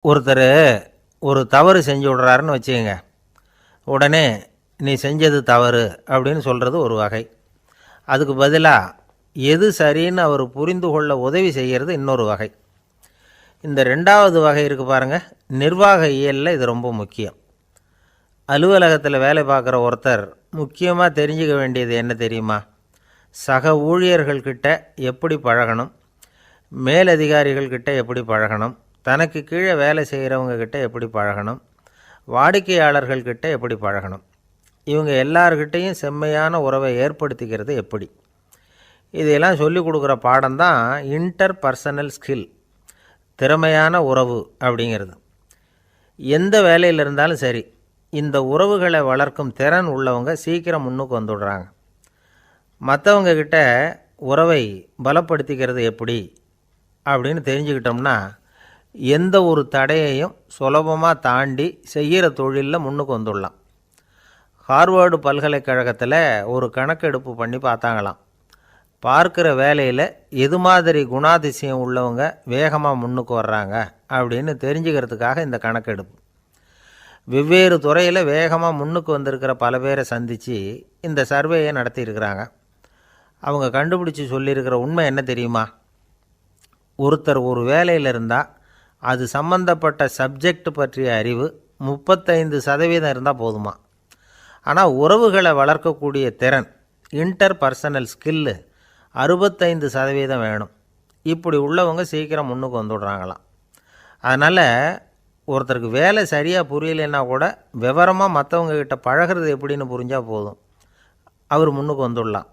ஒருத்தர் ஒரு தவறு செஞ்சு விட்றாருன்னு வச்சுக்கோங்க. உடனே நீ செஞ்சது தவறு அப்படின்னு சொல்கிறது ஒரு வகை. அதுக்கு பதிலாக எது சரின்னு அவர் புரிந்து கொள்ள உதவி செய்கிறது இன்னொரு வகை. இந்த ரெண்டாவது வகை இருக்குது பாருங்கள், நிர்வாக இயலில் இது ரொம்ப முக்கியம். அலுவலகத்தில் வேலை பார்க்குற ஒருத்தர் முக்கியமாக தெரிஞ்சுக்க வேண்டியது என்ன தெரியுமா? சக ஊழியர்கள்கிட்ட எப்படி பழகணும், மேலதிகாரிகள்கிட்ட எப்படி பழகணும், தனக்கு கீழே வேலை செய்கிறவங்கக்கிட்ட எப்படி பழகணும், வாடிக்கையாளர்கள்கிட்ட எப்படி பழகணும், இவங்க எல்லார்கிட்டையும் செம்மையான உறவை ஏற்படுத்திக்கிறது எப்படி, இதையெல்லாம் சொல்லிக் கொடுக்குற பாடம்தான் இன்டர் பர்சனல் ஸ்கில், திறமையான உறவு அப்படிங்கிறது. எந்த வேலையில் இருந்தாலும் சரி, இந்த உறவுகளை வளர்க்கும் திறன் உள்ளவங்க சீக்கிரம் முன்னுக்கு வந்துடுறாங்க. மற்றவங்கக்கிட்ட உறவை பலப்படுத்திக்கிறது எப்படி அப்படின்னு தெரிஞ்சுக்கிட்டோம்னா எந்த ஒரு தடையையும் சுலபமாக தாண்டி செய்கிற தொழிலில் முன்னுக்கு வந்துடலாம். ஹார்வர்டு பல்கலைக்கழகத்தில் ஒரு கணக்கெடுப்பு பண்ணி பார்த்தாங்களாம். பார்க்குற வேலையில் எது மாதிரி குணாதிசயம் உள்ளவங்க வேகமாக முன்னுக்கு வர்றாங்க அப்படின்னு தெரிஞ்சுக்கிறதுக்காக இந்த கணக்கெடுப்பு. வெவ்வேறு துறையில் வேகமாக முன்னுக்கு வந்திருக்கிற பல பேரை சந்தித்து இந்த சர்வேயை நடத்தியிருக்கிறாங்க. அவங்க கண்டுபிடிச்சி சொல்லியிருக்கிற உண்மை என்ன தெரியுமா? ஒருத்தர் ஒரு வேலையில் இருந்தால் அது சம்பந்தப்பட்ட சப்ஜெக்ட் பற்றிய அறிவு 35% இருந்தால் போதுமா. ஆனால் உறவுகளை வளர்க்கக்கூடிய திறன், இன்டர் பர்சனல் ஸ்கில்லு 65% வேணும். இப்படி உள்ளவங்க சீக்கிரம் முன்னுக்கு வந்துடுறாங்களாம். அதனால் ஒருத்தருக்கு வேலை சரியாக புரியலைன்னா கூட விவரமாக மற்றவங்கக்கிட்ட பழகிறது எப்படின்னு புரிஞ்சால் போதும், அவர் முன்னுக்கு வந்துடலாம்.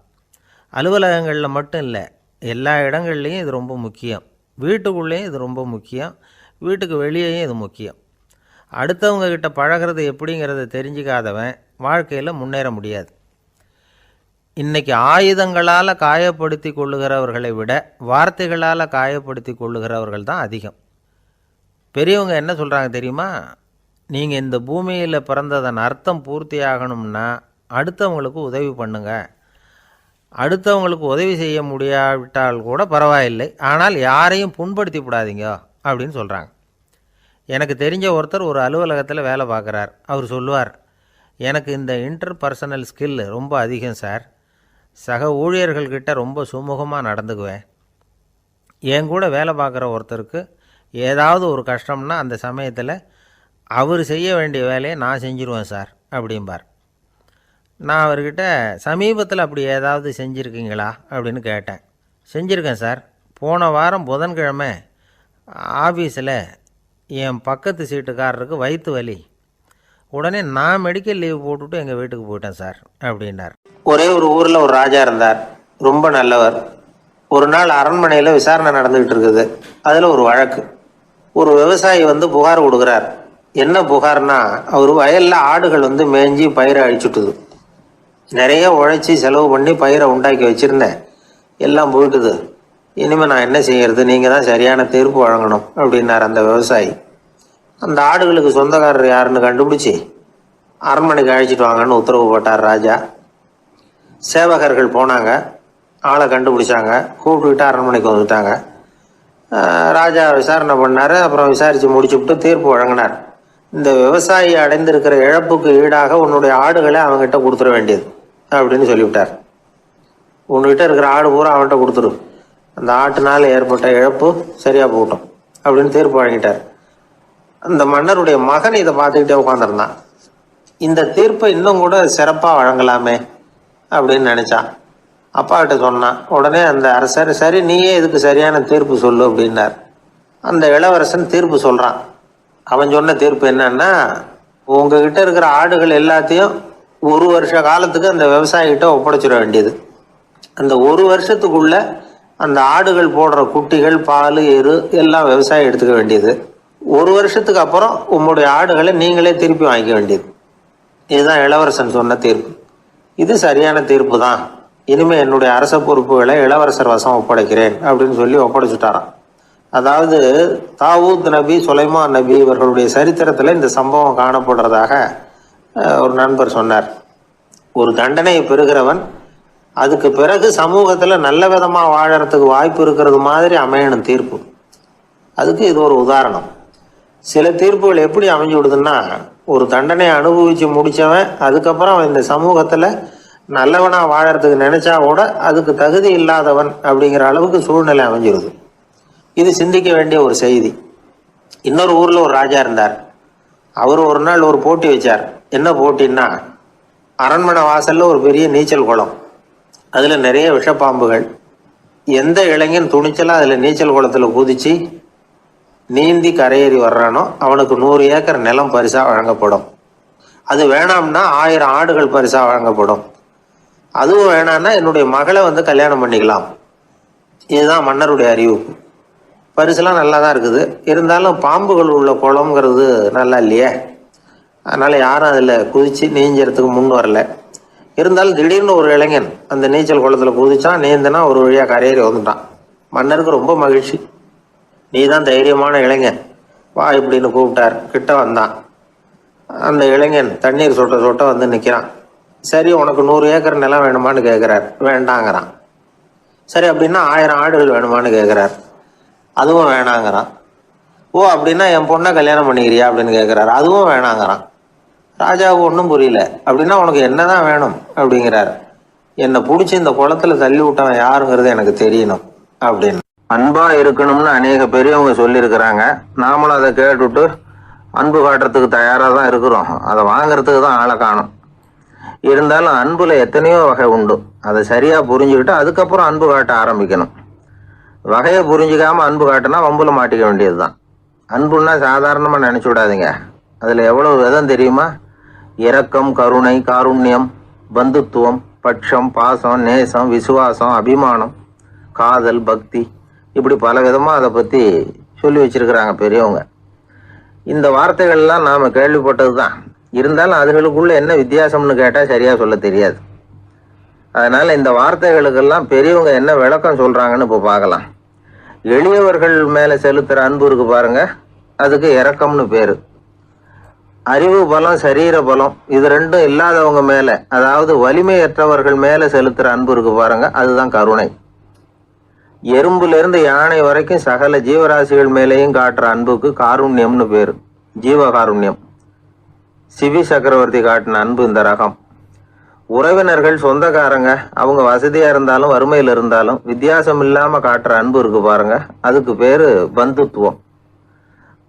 அலுவலகங்களில் மட்டும் இல்லை, எல்லா இடங்கள்லேயும் இது ரொம்ப முக்கியம். வீட்டுக்குள்ளேயும் இது ரொம்ப முக்கியம், வீட்டுக்கு வெளியேயும் இது முக்கியம். அடுத்தவங்கக்கிட்ட பழகிறது எப்படிங்கிறத தெரிஞ்சிக்காதவன் வாழ்க்கையில் முன்னேற முடியாது. இன்றைக்கி ஆயுதங்களால் காயப்படுத்தி கொள்ளுகிறவர்களை விட வார்த்தைகளால் காயப்படுத்தி கொள்ளுகிறவர்கள் தான் அதிகம். பெரியவங்க என்ன சொல்கிறாங்க தெரியுமா? நீங்கள் இந்த பூமியில் பிறந்ததன் அர்த்தம் பூர்த்தி ஆகணும்னா அடுத்தவங்களுக்கு உதவி பண்ணுங்க. அடுத்தவங்களுக்கு உதவி செய்ய முடியாவிட்டால் கூட பரவாயில்லை, ஆனால் யாரையும் புண்படுத்தி விடாதீங்க அப்படின்னு சொல்கிறாங்க. எனக்கு தெரிஞ்ச ஒருத்தர் ஒரு அலுவலகத்தில் வேலை பார்க்குறார். அவர் சொல்லுவார், எனக்கு இந்த இன்டர் பர்சனல் ஸ்கில் ரொம்ப அதிகம் சார். சக ஊழியர்கள்கிட்ட ரொம்ப சுமூகமாக நடந்துக்குவேன். என் கூட வேலை பார்க்குற ஒருத்தருக்கு ஏதாவது ஒரு கஷ்டம்னா அந்த சமயத்தில் அவர் செய்ய வேண்டிய வேலையை நான் செஞ்சுருவேன் சார் அப்படிம்பார். நான் அவர்கிட்ட சமீபத்தில் அப்படி ஏதாவது செஞ்சுருக்கீங்களா அப்படின்னு கேட்டேன். செஞ்சுருக்கேன் சார். போன வாரம் புதன்கிழமை ஆஃபீஸில் என் பக்கத்து சீட்டுக்காரருக்கு வயிற்று வலி. உடனே நான் மெடிக்கல் லீவ் போட்டுவிட்டு எங்கள் வீட்டுக்கு போயிட்டேன் சார் அப்படின்னார். ஒரே ஒரு ஊரில் ஒரு ராஜா இருந்தார், ரொம்ப நல்லவர். ஒரு நாள் அரண்மனையில் விசாரணை நடந்துக்கிட்டு இருக்குது. அதில் ஒரு வழக்கு. ஒரு விவசாயி புகார் கொடுக்குறார். என்ன புகார்னா, அவர் வயலில் ஆடுகள் மேய்ஞ்சி பயிரை அழிச்சுட்டுது. நிறைய உழைச்சி செலவு பண்ணி பயிரை உண்டாக்கி வச்சுருந்தேன், எல்லாம் போயிட்டுது. இனிமேல் நான் என்ன செய்கிறது, நீங்கள் தான் சரியான தீர்ப்பு வழங்கணும் அப்படின்னார் அந்த விவசாயி. அந்த ஆடுகளுக்கு சொந்தக்காரர் யாருன்னு கண்டுபிடிச்சி அரண்மனைக்கு அழைச்சிட்டு வாங்கன்னு உத்தரவு போட்டார் ராஜா. சேவகர்கள் போனாங்க, ஆளை கண்டுபிடிச்சாங்க, கூப்பிட்டுக்கிட்டு அரண்மனைக்கு வந்துட்டாங்க. ராஜா விசாரணை பண்ணார். அப்புறம் விசாரித்து முடிச்சுவிட்டு தீர்ப்பு வழங்கினார். இந்த விவசாயி அடைந்திருக்கிற இழப்புக்கு ஈடாக உன்னுடைய ஆடுகளை அவங்ககிட்ட கொடுத்துட வேண்டியது அப்படின்னு சொல்லிவிட்டார். உன்கிட்ட இருக்கிற ஆடு பூரா அவன்கிட்ட கொடுத்துரு, அந்த ஆட்டுனால் ஏற்பட்ட இழப்பு சரியாக போகட்டும் அப்படின்னு தீர்ப்பு வழங்கிட்டார். அந்த மன்னருடைய மகன் இதை பார்த்துக்கிட்டே உட்காந்துருந்தான். இந்த தீர்ப்பை இன்னும் கூட சிறப்பாக வழங்கலாமே அப்படின்னு நினச்சான். அப்பாக்கிட்ட சொன்னான். உடனே அந்த அரசர், சரி நீயே இதுக்கு சரியான தீர்ப்பு சொல்லு அப்படின்னார். அந்த இளவரசன் தீர்ப்பு சொல்கிறான். அவன் சொன்ன தீர்ப்பு என்னன்னா, உங்ககிட்ட இருக்கிற ஆடுகள் எல்லாத்தையும் 1 வருஷ காலத்துக்கு அந்த விவசாயிகிட்ட ஒப்படைச்சிட வேண்டியது. அந்த 1 வருஷத்துக்குள்ள அந்த ஆடுகள் போடுற குட்டிகள், பால், எரு எல்லாம் விவசாயி எடுத்துக்க வேண்டியது. 1 வருஷத்துக்கு அப்புறம் உங்களுடைய ஆடுகளை நீங்களே திருப்பி வாங்கிக்க வேண்டியது. இதுதான் இளவரசன் சொன்ன தீர்ப்பு. இது சரியான தீர்ப்பு தான். இனிமேல் என்னுடைய அரச பொறுப்புகளை இளவரசர் வசம் ஒப்படைக்கிறேன் அப்படின்னு சொல்லி ஒப்படைச்சுட்டாராம். அதாவது தாவூத் நபி, சுலைமான் நபி இவர்களுடைய சரித்திரத்தில் இந்த சம்பவம் காணப்படுறதாக ஒரு நண்பர் சொன்னார். ஒரு தண்டனையை பெறுகிறவன் அதுக்கு பிறகு சமூகத்தில் நல்ல விதமாக வாழறதுக்கு வாய்ப்பு இருக்கிறது மாதிரி அமையணும் தீர்ப்பு. அதுக்கு இது ஒரு உதாரணம். சில தீர்ப்புகள் எப்படி அமைஞ்சு விடுதுன்னா, ஒரு தண்டனை அனுபவிச்சு முடிச்சவன் அதுக்கப்புறம் அவன் இந்த சமூகத்தில் நல்லவனா வாழறதுக்கு நினைச்சா கூட அதுக்கு தகுதி இல்லாதவன் அப்படிங்கிற அளவுக்கு சூழ்நிலை அமைஞ்சிருது. இது சிந்திக்க வேண்டிய ஒரு செய்தி. இன்னொரு ஊரில் ஒரு ராஜா இருந்தார். அவர் ஒரு நாள் ஒரு போட்டி வச்சார். என்ன போட்டின்னா, அரண்மனை வாசலில் ஒரு பெரிய நீச்சல் குளம், அதில் நிறைய விஷப்பாம்புகள். எந்த இளைஞன் துணிச்சலாக அதில் நீச்சல் குளத்தில் குதிச்சு நீந்தி கரையேறி வர்றானோ அவனுக்கு 100 ஏக்கர் நிலம் பரிசாக வழங்கப்படும். அது வேணாம்னா 1000 ஆடுகள் பரிசாக வழங்கப்படும். அதுவும் வேணான்னா என்னுடைய மகளை கல்யாணம் பண்ணிக்கலாம். இதுதான் மன்னருடைய அறிவிப்பு. பரிசுலாம் நல்லா தான் இருக்குது. இருந்தாலும் பாம்புகள் உள்ள குளம்ங்கிறது நல்லா இல்லையே. அதனால் யாரும் அதில் குதித்து நீஞ்சறதுக்கு முன் வரல. இருந்தாலும் திடீர்னு ஒரு இளைஞன் அந்த நீச்சல் குளத்தில் குதிச்சான். நீந்தினா ஒரு வழியாக கரையேறி வந்துட்டான். மன்னருக்கு ரொம்ப மகிழ்ச்சி. நீ தான் தைரியமான இளைஞன், வா இப்படின்னு கூப்பிட்டார். கிட்ட வந்தான். அந்த இளைஞன் தண்ணீர் சொட்ட சொட்ட நிற்கிறான். சரி, உனக்கு 100 ஏக்கர் நிலம் வேணுமான்னு கேட்குறார். வேண்டாங்கிறான். சரி, அப்படின்னா 1000 ஆடுகள் வேணுமான்னு கேட்குறார். அதுவும் வேணாங்கிறான். ஓ, அப்படின்னா என் பொண்ணை கல்யாணம் பண்ணிக்கிறியா அப்படின்னு கேட்குறாரு. அதுவும் வேணாங்கிறான். ராஜாவுக்கு ஒன்றும் புரியல. அப்படின்னா உனக்கு என்னதான் வேணும் அப்படிங்கிறார். என்னை பிடிச்சி இந்த குளத்துல தள்ளி விட்டவன் யாருங்கிறது எனக்கு தெரியணும் அப்படின்னு. அன்பா இருக்கணும்னு அநேக பெரியவங்க சொல்லியிருக்கிறாங்க. நாமளும் அதை கேட்டுவிட்டு அன்பு காட்டுறதுக்கு தயாராக தான் இருக்கிறோம். அதை வாங்கறதுக்கு தான் ஆளை காணும். இருந்தாலும் அன்புல எத்தனையோ வகை உண்டு. அதை சரியா புரிஞ்சுக்கிட்டு அதுக்கப்புறம் அன்பு காட்ட ஆரம்பிக்கணும். வகையை புரிஞ்சுக்காம அன்பு காட்டினா வம்புல மாட்டிக்க வேண்டியது தான். அன்புன்னா சாதாரணமாக நினைச்சு விடாதீங்க. அதில் எவ்வளவு விதம் தெரியுமா? இரக்கம், கருணை, காருண்யம், பந்துத்துவம், பட்சம், பாசம், நேசம், விசுவாசம், அபிமானம், காதல், பக்தி, இப்படி பல விதமாக அதை பற்றி சொல்லி வச்சிருக்கிறாங்க பெரியவங்க. இந்த வார்த்தைகள்லாம் நாம் கேள்விப்பட்டது தான். இருந்தாலும் அதுகளுக்குள்ள என்ன வித்தியாசம்னு கேட்டால் சரியாக சொல்ல தெரியாது. அதனால் இந்த வார்த்தைகளுக்கெல்லாம் பெரியவங்க என்ன விளக்கம் சொல்கிறாங்கன்னு இப்போ பார்க்கலாம். எளியவர்கள் மேலே செலுத்துகிற அன்பு இருக்கு பாருங்க, அதுக்கு இரக்கம்னு பேர். அறிவு பலம், சரீர பலம், இது ரெண்டும் இல்லாதவங்க மேலே, அதாவது வலிமையற்றவர்கள் மேலே செலுத்துகிற அன்பு இருக்கு பாருங்க, அதுதான் கருணை. எறும்புலேருந்து யானை வரைக்கும் சகல ஜீவராசிகள் மேலேயும் காட்டுற அன்புக்கு காருண்யம்னு பேர், ஜீவகாருண்யம். சிவி சக்கரவர்த்தி காட்டின அன்பு இந்த ரகம். உறவினர்கள், சொந்தக்காரங்க, அவங்க வசதியா இருந்தாலும் வறுமையில் இருந்தாலும் வித்தியாசம் இல்லாம காட்டுற அன்பு இருக்கு பாருங்க, அதுக்கு பேரு பந்துத்துவம்.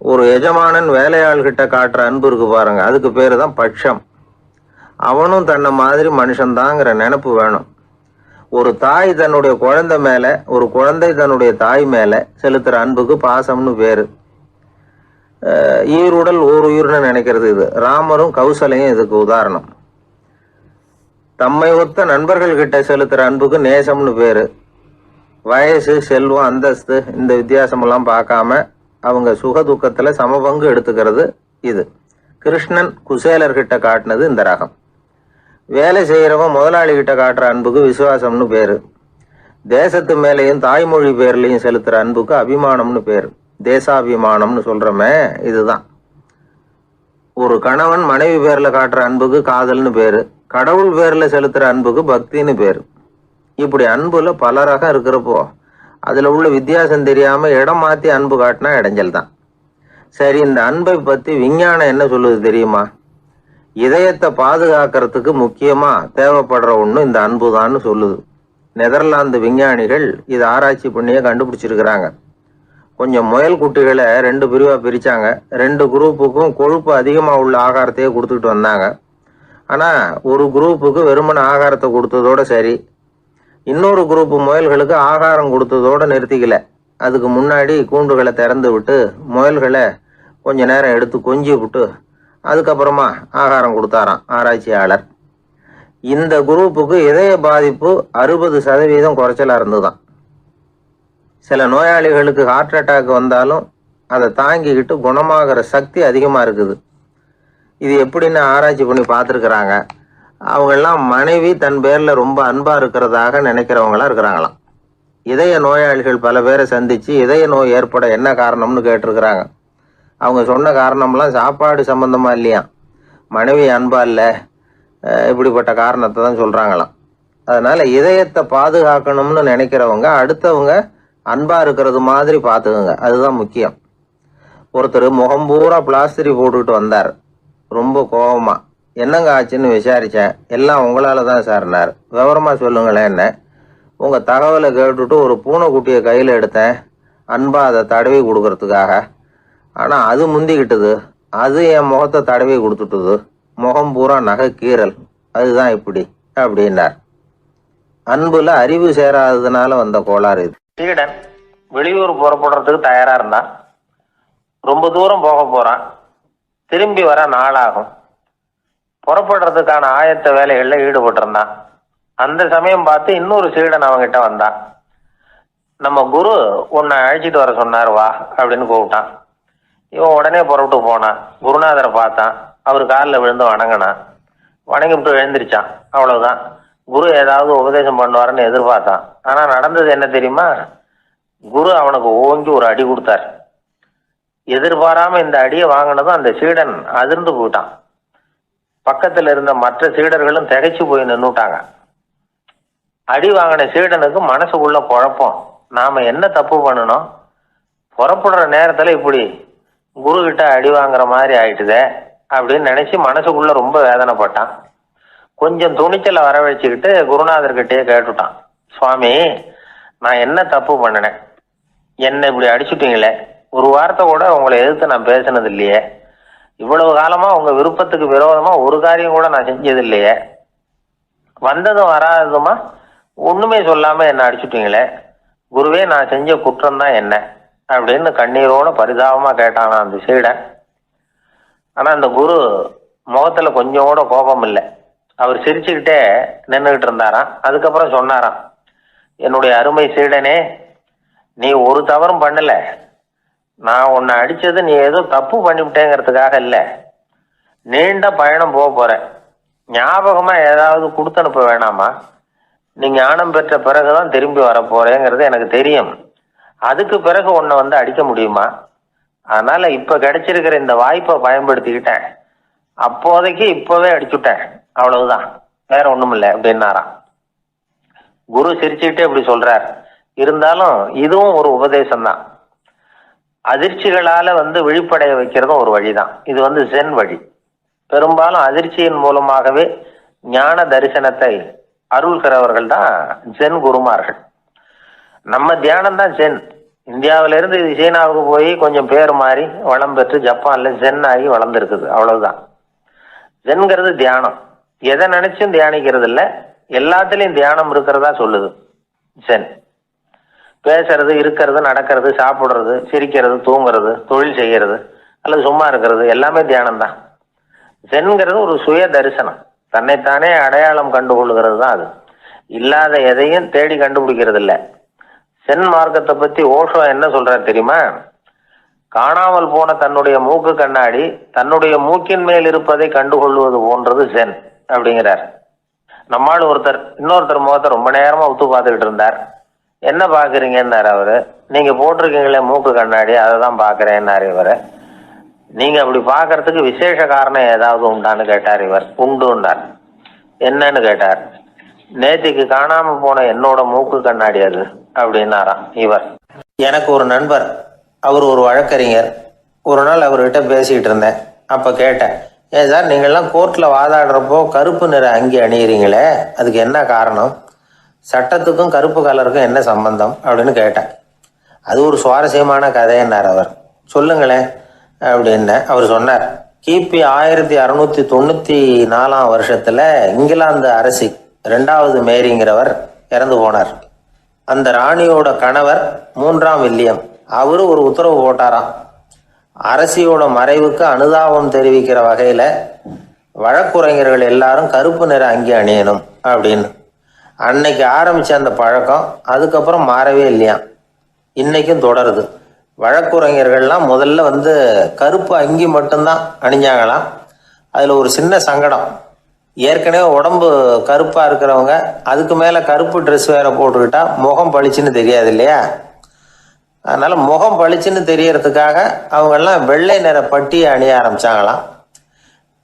ஒரு எஜமானன் வேலையாள்கிட்ட காட்டுற அன்பு இருக்கு பாருங்க, அதுக்கு பேரு தான் பட்சம். அவனும் தன்னை மாதிரி மனுஷன்தாங்கிற நினைப்பு வேணும். ஒரு தாய் தன்னுடைய குழந்தை மேல, ஒரு குழந்தை தன்னுடைய தாய் மேல செலுத்துற அன்புக்கு பாசம்னு பேரு. ஈருடல் ஓர் உயிர்னு நினைக்கிறது இது. ராமரும் கௌசலையும் இதுக்கு உதாரணம். தம்மை ஒத்த நண்பர்கள் கிட்ட செலுத்துற அன்புக்கு நேசம்னு பேரு. வயசு, செல்வம், அந்தஸ்து, இந்த வித்தியாசமெல்லாம் பார்க்காம அவங்க சுக துக்கத்துல சமபங்கு எடுத்துக்கிறது இது. கிருஷ்ணன் குசேலர்கிட்ட காட்டினது இந்த ரகம். வேலை செய்யறவன் முதலாளி கிட்ட காட்டுற அன்புக்கு விசுவாசம்னு பேரு. தேசத்து மேலையும் தாய்மொழி பேர்லையும் செலுத்துற அன்புக்கு அபிமானம்னு பேரு. தேசாபிமானம்னு சொல்றமே இதுதான். ஒரு கணவன் மனைவி பேர்ல காட்டுற அன்புக்கு காதல்னு பேரு. கடவுள் பேர்ல செலுத்துற அன்புக்கு பக்தின்னு பேரு. இப்படி அன்புல பல ரகம் இருக்கிறப்போ அதுல உள்ள வித்தியாசம் தெரியாம இடம் மாத்தி அன்பு காட்டினா இடைஞ்சல் தான். சரி, இந்த அன்பை பத்தி விஞ்ஞானம் என்ன சொல்லுது தெரியுமா? இதயத்தை பாதுகாக்கிறதுக்கு முக்கியமா தேவைப்படுற ஒண்ணு இந்த அன்பு தான்னு சொல்லுது. நெதர்லாந்து விஞ்ஞானிகள் இதை ஆராய்ச்சி பண்ணியே கண்டுபிடிச்சிருக்கிறாங்க. கொஞ்சம் முயல் குட்டிகளை 2 பிரிவா பிரிச்சாங்க. 2 குரூப்புக்கும் கொழுப்பு அதிகமா உள்ள ஆகாரத்தையே கொடுத்துட்டு வந்தாங்க. ஆனா ஒரு குரூப்புக்கு வெறுமன ஆகாரத்தை கொடுத்ததோட சரி, இன்னொரு குரூப் முயல்களுக்கு ஆகாரம் கொடுத்ததோட நிறுத்திக்கல. அதுக்கு முன்னாடி கூண்டுகளை திறந்து விட்டு முயல்களை கொஞ்ச நேரம் எடுத்து கொஞ்சி விட்டு அதுக்கப்புறமா ஆகாரம் கொடுத்தாராம் ஆராய்ச்சியாளர். இந்த குரூப்புக்கு இதய பாதிப்பு 60% குறைச்சலா இருந்துதான். சில நோயாளிகளுக்கு ஹார்ட் அட்டாக் வந்தாலும் அதை தாங்கிக்கிட்டு குணமாகிற சக்தி அதிகமா இருக்குது. இது எப்படின்னு ஆராய்ச்சி பண்ணி பார்த்துருக்குறாங்க. அவங்கெல்லாம் மனைவி தன் பேர்ல ரொம்ப அன்பா இருக்கிறதாக நினைக்கிறவங்களா இருக்கிறாங்களாம். இதய நோயாளிகள் பல பேரை சந்திச்சு இதய நோய் ஏற்பட என்ன காரணம்னு கேட்டிருக்கிறாங்க. அவங்க சொன்ன காரணம்லாம் சாப்பாடு சம்பந்தமா இல்லையா, மனைவி அன்பா இல்லை, இப்படிப்பட்ட காரணத்தை தான் சொல்றாங்களாம். அதனால இதயத்தை பாதுகாக்கணும்னு நினைக்கிறவங்க அடுத்தவங்க அன்பா இருக்கிறது மாதிரி பார்த்துக்குங்க, அதுதான் முக்கியம். ஒருத்தர் முகம் பூரா பிளாஸ்டரி போட்டுக்கிட்டு வந்தார் ரொம்ப கோபமா. என்னங்க ஆச்சுன்னு விசாரிச்சேன். எல்லாம் உங்களால தான் சார்னார். விவரமா சொல்லுங்களேன். என்ன உங்க தகவலை கேட்டுட்டு ஒரு பூனைக்குட்டியை கையில எடுத்தேன், அன்பா அதை தடவி கொடுக்கறதுக்காக. ஆனா அது முந்திக்கிட்டது. அது என் முகத்தை தடவி கொடுத்துட்டுது. முகம் பூரா நகை கீறல். அதுதான் இப்படி அப்படின்னார். அன்புல அறிவு சேராததுனால வந்த கோளாறு இது. சீடன் வெளியூர் புறப்படுறதுக்கு தயாரா இருந்தான். ரொம்ப தூரம் போக போறான். திரும்பி வர நாளாகும். புறப்படுறதுக்கான ஆயத்த வேலைகள்ல ஈடுபட்டு இருந்தான். அந்த சமயம் பார்த்து இன்னொரு சீடன் அவங்கிட்ட வந்தான். நம்ம குரு உன்னை அழைச்சிட்டு வர சொன்னார், வா அப்படின்னு கூப்பிட்டான். இவன் உடனே புறப்பட்டு போனான். குருநாதரை பார்த்தான். அவர் காலில் விழுந்து வணங்கினான். வணங்கிவிட்டு எழுந்திரிச்சான். அவ்வளவுதான். குரு ஏதாவது உபதேசம் பண்ணுவாருன்னு எதிர்பார்த்தான். ஆனா நடந்தது என்ன தெரியுமா? குரு அவனுக்கு ஓங்கி ஒரு அடி கொடுத்தார். எதிர்பாராம இந்த அடியை வாங்கினதும் அந்த சீடன் அதிர்ந்து போயிட்டான். பக்கத்துல இருந்த மற்ற சீடர்களும் திகைச்சு போய் நின்னுட்டாங்க. அடி வாங்கின சீடனுக்கு மனசுக்குள்ள குழப்பம். நாம என்ன தப்பு பண்ணணும்? புறப்படுற நேரத்துல இப்படி குரு கிட்ட அடி வாங்குற மாதிரி ஆயிட்டுதே அப்படின்னு நினைச்சு மனசுக்குள்ள ரொம்ப வேதனைப்பட்டான். கொஞ்சம் துணிச்சலை வரவழைச்சுக்கிட்டு குருநாதர்கிட்டயே கேட்டுட்டான். சுவாமி, நான் என்ன தப்பு பண்ணினேன்? என்னை இப்படி அடிச்சுட்டீங்களே. ஒரு வார்த்தை கூட உங்களை எதிர்த்து நான் பேசினது இல்லையே. இவ்வளவு காலமா உங்க விருப்பத்துக்கு விரோதமா ஒரு காரியம் கூட நான் செஞ்சது இல்லையே. வந்ததும் வராததுமா ஒண்ணுமே சொல்லாம என்ன அடிச்சுட்டீங்களே. குருவே, நான் செஞ்ச குற்றம் தான் என்ன அப்படின்னு கண்ணீரோட பரிதாபமா கேட்டானா அந்த சீடன். ஆனா அந்த குரு முகத்துல கொஞ்சம் கூட கோபம் இல்லை. அவர் சிரிச்சுக்கிட்டே நின்றுகிட்டு இருந்தாராம். அதுக்கப்புறம் சொன்னாராம், என்னுடைய அருமை சீடனே, நீ ஒரு தவறும் பண்ணல. நான் உன்னை அடிச்சது நீ ஏதோ தப்பு பண்ணிவிட்டேங்கிறதுக்காக இல்லை. நீண்ட பயணம் போக போறேன். ஞாபகமா ஏதாவது கொடுத்து அனுப்ப வேணாமா? நீ ஞானம் பெற்ற பிறகுதான் திரும்பி வர போறேங்கிறது எனக்கு தெரியும். அதுக்கு பிறகு உன்னை வந்து அடிக்க முடியுமா? அதனால இப்ப கிடைச்சிருக்கிற இந்த வாய்ப்பை பயன்படுத்திக்கிட்டேன். அப்போதைக்கு இப்பவே அடிச்சுட்டேன், அவ்வளவுதான், வேற ஒண்ணும் இல்லை அப்படின்னாராம். குரு சிரிச்சுக்கிட்டே இப்படி சொல்றார். இருந்தாலும் இதுவும் ஒரு உபதேசம் தான். அதிர்ச்சிகளால விழிப்படைய வைக்கிறதும் ஒரு வழிதான். இது ஜென் வழி. பெரும்பாலும் அதிர்ச்சியின் மூலமாகவே ஞான தரிசனத்தை அருள்கிறவர்கள் தான் ஜென் குருமார்கள். நம்ம தியானம் தான் ஜென். இந்தியாவிலிருந்து இது சீனாவுக்கு போய் கொஞ்சம் பேர் மாறி வளம் பெற்று ஜப்பான்ல ஜென் ஆகி வளர்ந்துருக்குது, அவ்வளவுதான். ஜென்கிறது தியானம். எதை நினைச்சும் தியானிக்கிறது இல்லை, எல்லாத்துலயும் தியானம் இருக்கிறதா சொல்லுது ஜென். பேசுறது, இருக்கிறது, நடக்கிறது, சாப்பிடுறது, சிரிக்கிறது, தூங்குறது, தொழில் செய்யறது அல்லது சும்மா இருக்கிறது எல்லாமே தியானம் தான். ஜென்கிறது ஒரு சுய தரிசனம். தன்னைத்தானே அடையாளம் கண்டுகொள்கிறது தான் அது. இல்லாத எதையும் தேடி கண்டுபிடிக்கிறது இல்லை. சென் மார்க்கத்தை பத்தி ஓஷோ என்ன சொல்றாரு தெரியுமா? காணாமல் போன தன்னுடைய மூக்கு கண்ணாடி தன்னுடைய மூக்கின் மேல் இருப்பதை கண்டுகொள்வது போன்றது சென் அப்படிங்கிறார். நம்மால் இன்னொருத்தர் முகத்தை ரொம்ப நேரமா உத்து பார்த்துக்கிட்டு இருந்தார். என்ன பாக்குறீங்கன்னாரு அவரு. நீங்க போட்டிருக்கீங்களே மூக்கு கண்ணாடி, அதை தான் பாக்குறேன்னாரு இவரு. நீங்க அப்படி பாக்குறதுக்கு விசேஷ காரணம் ஏதாவது உண்டான்னு கேட்டார் இவர். உண்டுன்னார். என்னன்னு கேட்டார். நேத்திக்கு காணாம போன என்னோட மூக்கு கண்ணாடி அது அப்படின்னாராம் இவர். எனக்கு ஒரு நண்பர், அவர் ஒரு வழக்கறிஞர். ஒரு நாள் அவர்கிட்ட பேசிக்கிட்டு இருந்தேன். அப்ப கேட்டேன், ஏன் சார் நீங்கள்லாம் கோர்ட்ல வாதாடுறப்போ கருப்பு நிற அங்கி அணியிறீங்களே, அதுக்கு என்ன காரணம்? சட்டத்துக்கும் கருப்பு கலருக்கும் என்ன சம்பந்தம் அப்படின்னு கேட்டேன். அது ஒரு சுவாரஸ்யமான கதைன்னார் அவர். சொல்லுங்களேன் அப்படின்னு அவர் சொன்னார். கிபி 1694 இங்கிலாந்து அரசி 2வது மேரிங்கிறவர் இறந்து போனார். அந்த ராணியோட கணவர் 3ஆம் வில்லியம், அவரு ஒரு உத்தரவு போட்டாராம். அரசியோட மறைவுக்கு அனுதாபம் தெரிவிக்கிற வகையில வழக்குரைஞர்கள் எல்லாரும் கருப்பு நிற அங்கி அணியணும் அப்படின்னு. அன்னைக்கு ஆரம்பிச்ச அந்த பழக்கம் அதுக்கப்புறம் மாறவே இல்லையாம். இன்னைக்கும் தொடருது. வழக்குரைஞர்கள்லாம் முதல்ல கருப்பு அங்கி மட்டும்தான் அணிஞ்சாங்களாம். அதுல ஒரு சின்ன சங்கடம். ஏற்கனவே உடம்பு கருப்பா இருக்கிறவங்க அதுக்கு மேல கருப்பு ட்ரெஸ் வேற போட்டுக்கிட்டா முகம் பளிச்சுன்னு தெரியாது இல்லையா? அதனால முகம் பளிச்சுன்னு தெரியறதுக்காக அவங்கெல்லாம் வெள்ளை நிற பட்டியை அணிய ஆரம்பிச்சாங்களாம்.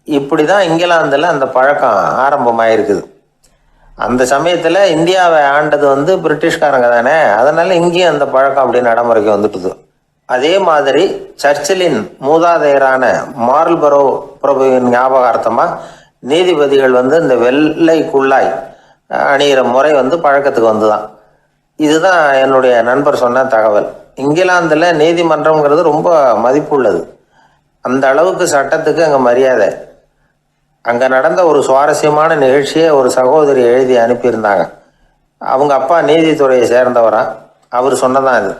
இப்படிதான் இங்கிலாந்துல அந்த பழக்கம் ஆரம்பமாயிருக்குது. அந்த சமயத்துல இந்தியாவை ஆண்டது பிரிட்டிஷ்காரங்க தானே, அதனால இங்கேயும் அந்த பழக்கம் அப்படி நடைமுறைக்கு வந்துட்டுது. அதே மாதிரி சர்ச்சிலின் மூதாதையரான மார்ல்பரோ பிரபுவின் ஞாபகார்த்தமாக நீதிபதிகள் இந்த வெள்ளை குள்ளாய் அணிகிற முறை பழக்கத்துக்கு வந்துதான். இதுதான் என்னுடைய நண்பர் சொன்ன தகவல். இங்கிலாந்தில் நீதிமன்றம்ங்கிறது ரொம்ப மதிப்புள்ளது. அந்த அளவுக்கு சட்டத்துக்கு அங்கே மரியாதை. அங்கே நடந்த ஒரு சுவாரஸ்யமான நிகழ்ச்சியை ஒரு சகோதரி எழுதி அனுப்பியிருந்தாங்க. அவங்க அப்பா நீதித்துறையை சேர்ந்தவரா. அவர் சொன்னதான் இது.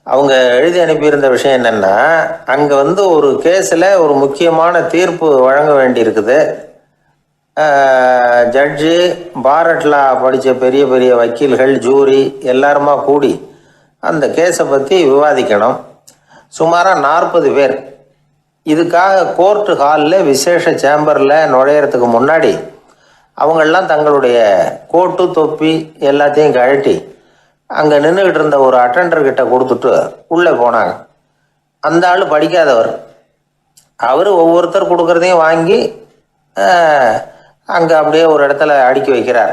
அவங்க எழுதி அனுப்பியிருந்த விஷயம் என்னென்னா, அங்கே ஒரு கேஸில் ஒரு முக்கியமான தீர்ப்பு வழங்க வேண்டியிருக்குது. ஜட்ஜு, பாரட்லா படித்த பெரிய பெரிய வக்கீல்கள், ஜூரி எல்லாருமா கூடி அந்த கேஸை பற்றி விவாதிக்கணும். சுமாராக 40 பேர். இதுக்காக கோர்ட்டு ஹாலில் விசேஷ சேம்பரில் நுழையிறதுக்கு முன்னாடி அவங்கெல்லாம் தங்களுடைய கோட்டு தொப்பி எல்லாத்தையும் கழட்டி அங்கே நின்றுக்கிட்டு இருந்த ஒரு அட்டெண்டர்கிட்ட கொடுத்துட்டு உள்ளே போனாங்க. அந்த ஆள் படிக்காதவர். அவர் ஒவ்வொருத்தர் கொடுக்குறதையும் வாங்கி அங்கே அப்படியே ஒரு இடத்துல அடுக்கி வைக்கிறார்.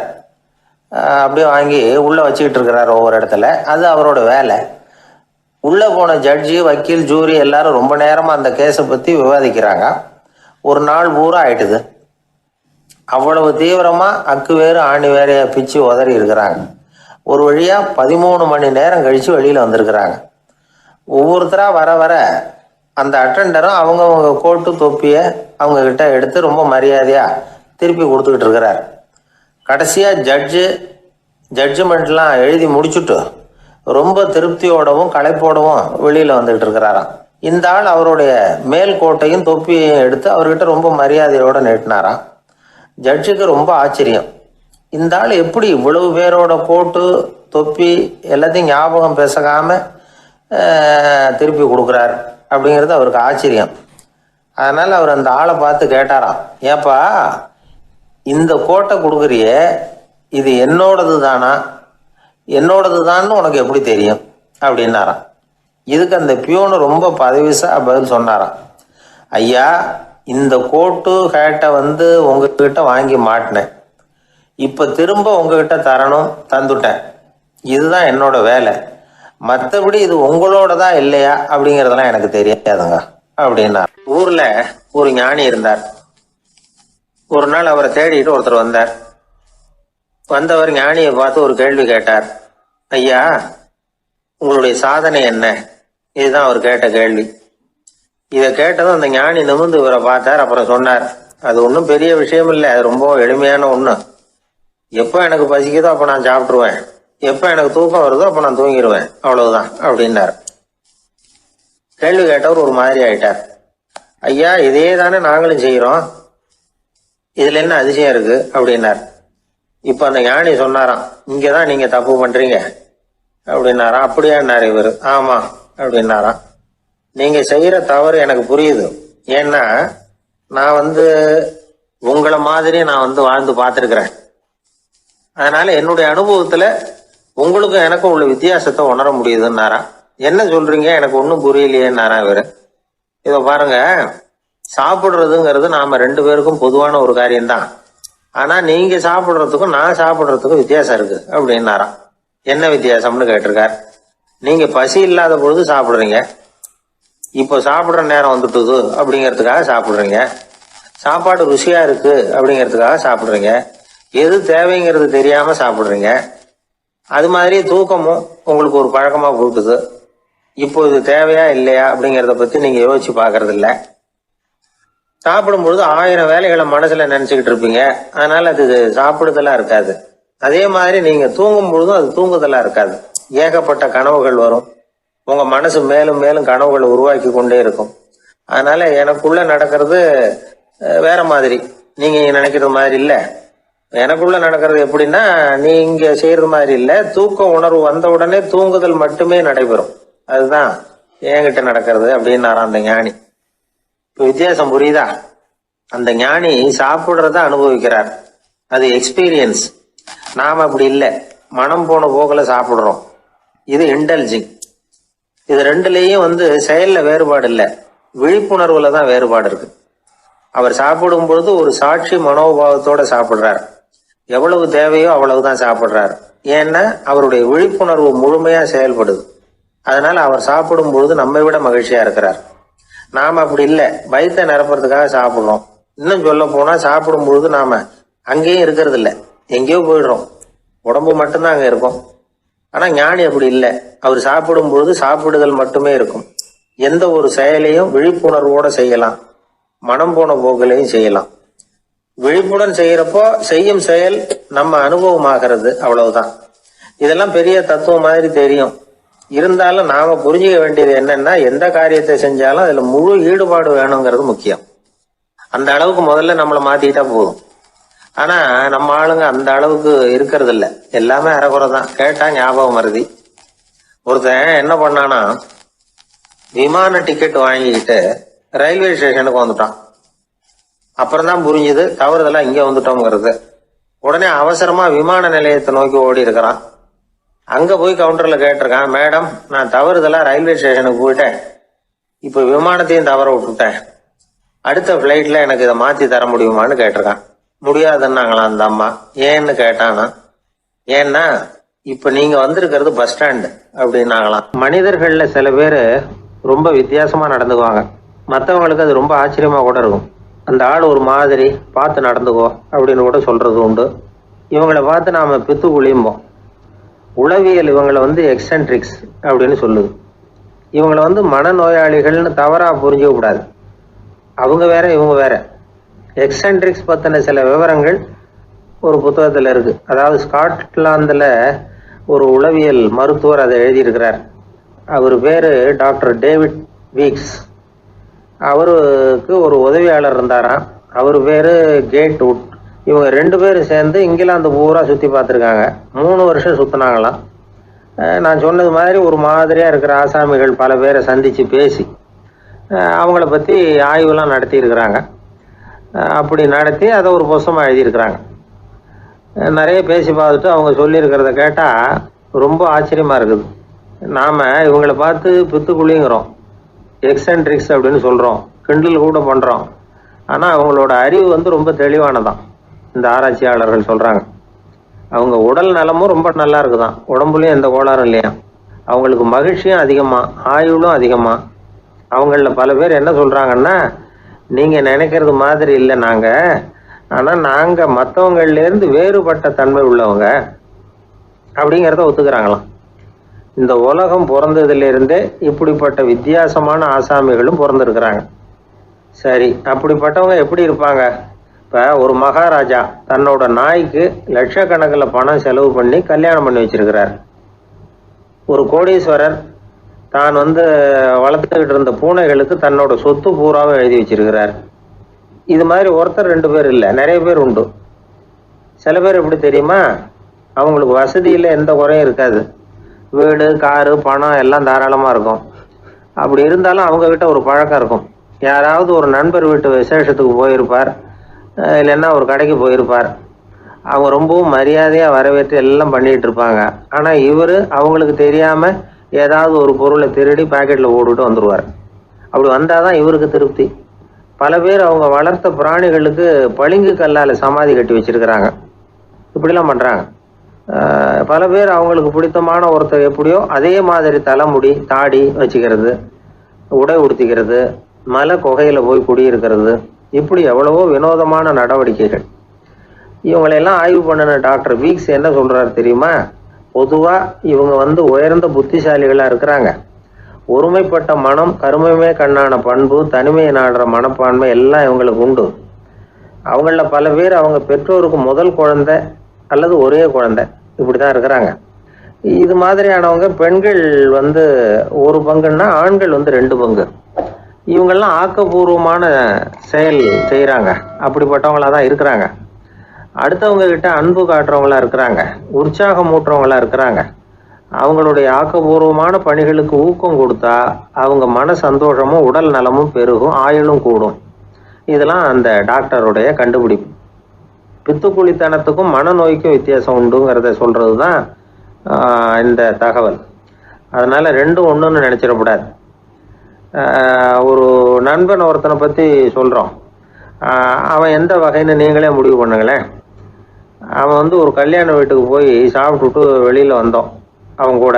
அப்படியே வாங்கி உள்ளே வச்சுக்கிட்டு இருக்கிறார் ஒவ்வொரு இடத்துல. அது அவரோட வேலை. உள்ளே போன ஜட்ஜி, வக்கீல், ஜூரி எல்லாரும் ரொம்ப நேரமாக அந்த கேஸை பற்றி விவாதிக்கிறாங்க. ஒரு நாள் பூரா ஆயிட்டுது. அவ்வளவு தீவிரமாக அக்கு வேறு ஆணி வேறையை பிச்சு உதறி இருக்கிறாங்க. ஒரு வழியாக 13 மணி நேரம் கழித்து வெளியில் வந்திருக்கிறாங்க. ஒவ்வொருத்தராக வர வர அந்த அட்டெண்டரும் அவங்கவுங்க கோட்டு தொப்பியை அவங்கக்கிட்ட எடுத்து ரொம்ப மரியாதையாக திருப்பி கொடுத்துக்கிட்டு இருக்கிறார். கடைசியாக ஜட்ஜ்மெண்ட்லாம் எழுதி முடிச்சுட்டு ரொம்ப திருப்தியோடவும் களைப்போடவும் வெளியில் வந்துக்கிட்டு இருக்கிறாராம். இந்த ஆள் அவருடைய மேல் கோட்டையும் தொப்பியையும் எடுத்து அவர்கிட்ட ரொம்ப மரியாதையோடு நீட்டினாராம். ஜட்ஜுக்கு ரொம்ப ஆச்சரியம். இந்த ஆள் எப்படி இவ்வளவு பேரோட கோட்டு தொப்பி எல்லாத்தையும் ஞாபகம் பேசகாமல் திருப்பி கொடுக்குறார் அப்படிங்கிறது அவருக்கு ஆச்சரியம். அதனால் அவர் அந்த ஆளை பார்த்து கேட்டாராம், ஏப்பா இந்த கோட்டை கொடுக்குறியே, இது என்னோடது தானா, என்னோடது தான்னு உனக்கு எப்படி தெரியும் அப்படின்னாராம். இதுக்கு அந்த பியூனு ரொம்ப பதவிசா பதில் சொன்னாராம், ஐயா இந்த கோட்டு ஹேட்டை உங்ககிட்ட வாங்கி மாட்டினேன், இப்போ திரும்ப உங்ககிட்ட தரணும், தந்துட்டேன், இதுதான் என்னோட வேலை. மற்றபடி இது உங்களோடதா இல்லையா அப்படிங்கிறதெல்லாம் எனக்கு தெரியாதுங்க அப்படின்னா. ஊரில் ஒரு ஞானி இருந்தார். ஒரு நாள் அவரை தேடிட்டு ஒருத்தர் வந்தார். வந்தவர் ஞானியை பார்த்து ஒரு கேள்வி கேட்டார். ஐயா உங்களுடைய சாதனை என்ன? இதுதான் அவர் கேட்ட கேள்வி. இதை கேட்டதும் அந்த ஞானி நிமிர்ந்து இவரை பார்த்தார். அப்புறம் சொன்னார், அது ஒன்றும் பெரிய விஷயம் இல்லை, அது ரொம்ப எளிமையான ஒன்று. எப்போ எனக்கு பசிக்குதோ அப்போ நான் சாப்பிட்ருவேன், எப்போ எனக்கு தூக்கம் வருதோ அப்போ நான் தூங்கிடுவேன், அவ்வளவுதான் அப்படின்னார். கேள்வி கேட்டவர் ஒரு மாதிரி ஆயிட்டார். ஐயா இதே தானே நாங்களும் செய்கிறோம், இதில் என்ன அதிசயம் இருக்கு அப்படின்னார். இப்போ அந்த ஞானி சொன்னாராம், இங்கே தான் நீங்கள் தப்பு பண்ணுறீங்க அப்படின்னாராம். அப்படியான்னாரு இவர். ஆமாம் அப்படின்னாராம். நீங்கள் செய்கிற தவறு எனக்கு புரியுது. ஏன்னா நான் உங்களை மாதிரி நான் வாழ்ந்து பார்த்துருக்குறேன். அதனால என்னுடைய அனுபவத்தில் உங்களுக்கும் எனக்கும் உள்ள வித்தியாசத்தை உணர முடியுதுன்னாராம். என்ன சொல்றீங்க, எனக்கு ஒன்றும் புரியலையேன்னாரா இவர். இதை பாருங்க, சாப்பிட்றதுங்கிறது நாம 2 பேருக்கும் பொதுவான ஒரு காரியம்தான். ஆனா நீங்க சாப்பிட்றதுக்கும் நான் சாப்பிட்றதுக்கும் வித்தியாசம் இருக்கு அப்படின்னாராம். என்ன வித்தியாசம்னு கேட்டிருக்கார். நீங்க பசி இல்லாத பொழுது சாப்பிட்றீங்க, இப்போ சாப்பிட்ற நேரம் வந்துட்டுது அப்படிங்கிறதுக்காக சாப்பிட்றீங்க. சாப்பாடு ருசியா இருக்கு அப்படிங்கிறதுக்காக சாப்பிட்றீங்க. எது தேவைங்கிறது தெரியாம சாப்பிட்றீங்க. அது மாதிரி தூக்கமும் உங்களுக்கு ஒரு பழக்கமா போட்டுது. இப்போ இது தேவையா இல்லையா அப்படிங்கிறத பத்தி நீங்க யோசிச்சு பாக்குறது இல்ல. சாப்பிடும் பொழுது 1000 வேலைகளை மனசுல நினைச்சுக்கிட்டு இருப்பீங்க. அதனால அது சாப்பிடுதலா இருக்காது. அதே மாதிரி நீங்க தூங்கும் பொழுதும் அது தூங்குதலா இருக்காது. ஏகப்பட்ட கனவுகள் வரும். உங்க மனசு மேலும் மேலும் கனவுகளை உருவாக்கி கொண்டே இருக்கும். அதனால எனக்குள்ள நடக்கிறது வேற மாதிரி, நீங்க நினைக்கிறது மாதிரி இல்ல. எனக்குள்ள நடக்கிறது எப்படின்னா, நீங்க செய்யறது மாதிரி இல்ல. தூக்க உணர்வு வந்த உடனே தூங்குதல் மட்டுமே நடைபெறும். அதுதான் என்கிட்ட நடக்கிறது அப்படின்னாராம் அந்த ஞானி. இப்போ வித்தியாசம் புரியுதா? அந்த ஞானி சாப்பிடுறத அனுபவிக்கிறார், அது எக்ஸ்பீரியன்ஸ். நாம அப்படி இல்லை, மனம் போன போக்கில் சாப்பிடுறோம். இது இன்டெலிஜிங். இது ரெண்டுலேயும் செயல்ல வேறுபாடு இல்லை, விழிப்புணர்வுல தான் வேறுபாடு இருக்கு. அவர் சாப்பிடும் பொழுது ஒரு சாட்சி மனோபாவத்தோட சாப்பிடுறார். எவ்வளவு தேவையோ அவ்வளவுதான் சாப்பிடுறார். ஏன்னா அவருடைய விழிப்புணர்வு முழுமையா செயல்படுது. அதனால அவர் சாப்பிடும் பொழுது நம்மை விட மகிழ்ச்சியா இருக்கிறார். நாம அப்படி இல்லை, வயிற்றை நிரப்புறதுக்காக சாப்பிடுறோம். இன்னும் சொல்ல போனா சாப்பிடும் பொழுது நாம அங்கேயும் இருக்கிறது இல்லை, எங்கேயோ போயிடுறோம், உடம்பு மட்டும்தான் அங்க இருக்கும். ஆனா ஞானி அப்படி இல்லை, அவர் சாப்பிடும் பொழுது சாப்பிடுதல் மட்டுமே இருக்கும். எந்த ஒரு செயலையும் விழிப்புணர்வோட செய்யலாம், மனம் போன போக்கிலையும் செய்யலாம். விழிப்புடன் செய்யறப்போ செய்யும் செயல் நம்ம அனுபவமாகிறது, அவ்வளவுதான். இதெல்லாம் பெரிய தத்துவம் மாதிரி தெரியும். இருந்தாலும் நாம புரிஞ்சுக்க வேண்டியது என்னன்னா, எந்த காரியத்தை செஞ்சாலும் அதுல முழு ஈடுபாடு வேணுங்கிறது முக்கியம். அந்த அளவுக்கு முதல்ல நம்மளை மாத்திட்டா போதும். ஆனா நம்ம ஆளுங்க அந்த அளவுக்கு இருக்கிறது இல்ல, எல்லாமே அரைகுறை தான். கேட்டா ஞாபகம் மருதி. ஒருத்தன் என்ன பண்ணானா, விமான டிக்கெட் வாங்கிக்கிட்டு ரயில்வே ஸ்டேஷனுக்கு வந்துட்டான். அப்புறம் தான் புரிஞ்சுது தவறுதெல்லாம் இங்க வந்துட்டோம்ங்கிறது. உடனே அவசரமா விமான நிலையத்தை நோக்கி ஓடி இருக்கிறான். அங்க போய் கவுண்டர்ல கேட்டிருக்கான், மேடம் நான் தவறுதலா ரயில்வே ஸ்டேஷனுக்கு போயிட்டேன், இப்ப விமானத்தையும் தவற விட்டுட்டேன், அடுத்த பிளைட்ல எனக்கு இதை மாத்தி தர முடியுமான்னு கேட்டிருக்கான். முடியாதுன்னாங்களாம் அந்த அம்மா. ஏன்னு கேட்டானா, ஏன்னா இப்ப நீங்க வந்திருக்கிறது பஸ் ஸ்டாண்டு அப்படின்னாங்களாம். மனிதர்கள்ல சில பேரு ரொம்ப வித்தியாசமா நடந்துக்குவாங்க, மற்றவங்களுக்கு அது ரொம்ப ஆச்சரியமா கூட இருக்கும். அந்த ஆள் ஒரு மாதிரி பார்த்து நடந்துக்கோ அப்படின்னு கூட சொல்றது உண்டு. இவங்களை பார்த்து நாம பித்து குளியும்போம். உளவியல் இவங்களை எக்ஸென்ட்ரிக்ஸ் அப்படின்னு சொல்லுது. இவங்களை மனநோயாளிகள்னு தவறா புரிஞ்சுக்க கூடாது. அவங்க வேற இவங்க வேற. எக்ஸென்ட்ரிக்ஸ் பத்தின சில விவரங்கள் ஒரு புத்தகத்துல இருக்கு. அதாவது ஸ்காட்லாந்துல ஒரு உளவியல் மருத்துவர் அதை எழுதியிருக்கிறார். அவர் பேரு டாக்டர் டேவிட் வீக்ஸ். அவருக்கு ஒரு உதவியாளர் இருந்தாராம், அவர் பேரு கேட் வுட். இவங்க 2 பேரும் சேர்ந்து இங்கிலாந்து பூரா சுத்தி பார்த்துருக்காங்க. 3 வருஷம் சுத்தினாங்களாம். நான் சொன்னது மாதிரி ஒரு மாதிரியா இருக்கிற ஆசாமிகள் பல பேரை சந்திச்சு பேசி அவங்கள பத்தி ஆய்வுலாம் நடத்தி இருக்கிறாங்க. அப்படி நடத்தி அதை ஒரு புஸ்தகமா எழுதியிருக்கிறாங்க. நிறைய பேசி பார்த்துட்டு அவங்க சொல்லியிருக்கிறத கேட்டா ரொம்ப ஆச்சரியமா இருக்குது. நாம இவங்களை பார்த்து பித்துக்குழிங்கிறோம், எக்ஸென்ட்ரிக்ஸ் அப்படின்னு சொல்றோம், கிண்டல் கூட பண்றோம். ஆனா அவங்களோட அறிவு ரொம்ப தெளிவானதான். இந்த ஆராய்ச்சியாளர்கள் சொல்றாங்க, அவங்க உடல் நலமும் ரொம்ப நல்லா இருக்குதான், உடம்புலயும் எந்த கோளாறும் இல்லையா, அவங்களுக்கு மகிழ்ச்சியும் அதிகமா, ஆயுளும் அதிகமா. அவங்கள பல பேர் என்ன சொல்றாங்கன்னா, நீங்க நினைக்கிறது மாதிரி இல்லை நாங்க, ஆனா நாங்க மற்றவங்கள்ல இருந்து வேறுபட்ட தன்மை உள்ளவங்க அப்படிங்கிறத ஒத்துக்கிறாங்களாம். இந்த உலகம் பிறந்ததுல இருந்தே இப்படிப்பட்ட வித்தியாசமான ஆசாமிகளும் பிறந்திருக்கிறாங்க. சரி, அப்படிப்பட்டவங்க எப்படி இருப்பாங்க? இப்ப ஒரு மகாராஜா தன்னோட நாய்க்கு லட்சக்கணக்கில் பணம் செலவு பண்ணி கல்யாணம் பண்ணி வச்சிருக்கிறார். ஒரு கோடீஸ்வரர் தான் வளர்த்துக்கிட்டு இருந்த பூனைகளுக்கு தன்னோட சொத்து பூராவும் எழுதி வச்சிருக்கிறார். இது மாதிரி ஒருத்தர் 2 பேர் இல்லை, நிறைய பேர் உண்டு. சில பேர் எப்படி தெரியுமா, அவங்களுக்கு வசதியில் எந்த குறையும் இருக்காது, வீடு காரு பணம் எல்லாம் தாராளமா இருக்கும். அப்படி இருந்தாலும் அவங்க கிட்ட ஒரு பழக்கம் இருக்கும். யாராவது ஒரு நண்பர் வீட்டு விசேஷத்துக்கு போயிருப்பார், இல்லைன்னா ஒரு கடைக்கு போயிருப்பார். அவங்க ரொம்பவும் மரியாதையா வரவேற்று எல்லாம் பண்ணிட்டு இருப்பாங்க. ஆனா இவரு அவங்களுக்கு தெரியாம ஏதாவது ஒரு பொருளை திருடி பாக்கெட்ல போட்டுட்டு வந்துருவார். அப்படி வந்தாதான் இவருக்கு திருப்தி. பல பேர் அவங்க வளர்த்த பிராணிகளுக்கு பளிங்கு கல்லால சமாதி கட்டி வச்சிருக்கிறாங்க. இப்படிலாம் பண்றாங்க. பல பேர் அவங்களுக்கு பிடித்தமான ஒருத்தர் எப்படியோ அதே மாதிரி தலைமுடி தாடி வச்சுக்கிறது, உடை உடுத்திக்கிறது, மலை குகையில போய் குடியிருக்கிறது, இப்படி எவ்வளவோ வினோதமான நடவடிக்கைகள். இவங்களெல்லாம் ஆய்வு பண்ணின டாக்டர் வீக்ஸ் என்ன சொல்றாரு தெரியுமா, பொதுவா இவங்க உயர்ந்த புத்திசாலிகளா இருக்கிறாங்க. ஒருமைப்பட்ட மனம், கருமையுமே கண்ணான பண்பு, தனிமையை நாடுற மனப்பான்மை எல்லாம் இவங்களுக்கு உண்டு. அவங்கள பல பேர் அவங்க பெற்றோருக்கு முதல் குழந்தை அல்லது ஒரே குழந்தை இப்படிதான் இருக்கிறாங்க. இது மாதிரியானவங்க பெண்கள் 1 பங்குன்னா ஆண்கள் 2 பங்கு. இவங்கெல்லாம் ஆக்கப்பூர்வமான செயல் செய்யறாங்க, அப்படிப்பட்டவங்களா தான் இருக்கிறாங்க. அடுத்தவங்க கிட்ட அன்பு காட்டுறவங்களா இருக்கிறாங்க, உற்சாகம் ஊட்டுறவங்களா இருக்கிறாங்க. அவங்களுடைய ஆக்கப்பூர்வமான பணிகளுக்கு ஊக்கம் கொடுத்தா அவங்க மன சந்தோஷமும் உடல் நலமும் பெருகும், ஆயுளும் கூடும். இதெல்லாம் அந்த டாக்டருடைய கண்டுபிடிப்பு. பித்துக்குழித்தனத்துக்கும் மனநோய்க்கும் வித்தியாசம் உண்டுங்கிறத சொல்றதுதான் இந்த தகவல். அதனால 2ம் ஒண்ணுன்னு நினைச்சிடக்கூடாது. ஒரு நண்பன் ஒருத்தனை பத்தி சொல்றோம். அவன் எந்த வகைன்னு நீங்களே முடிவு பண்ணுங்களேன். அவன் ஒரு கல்யாண வீட்டுக்கு போய் சாப்பிட்டுட்டு வெளியில வந்தோம். அவங்க கூட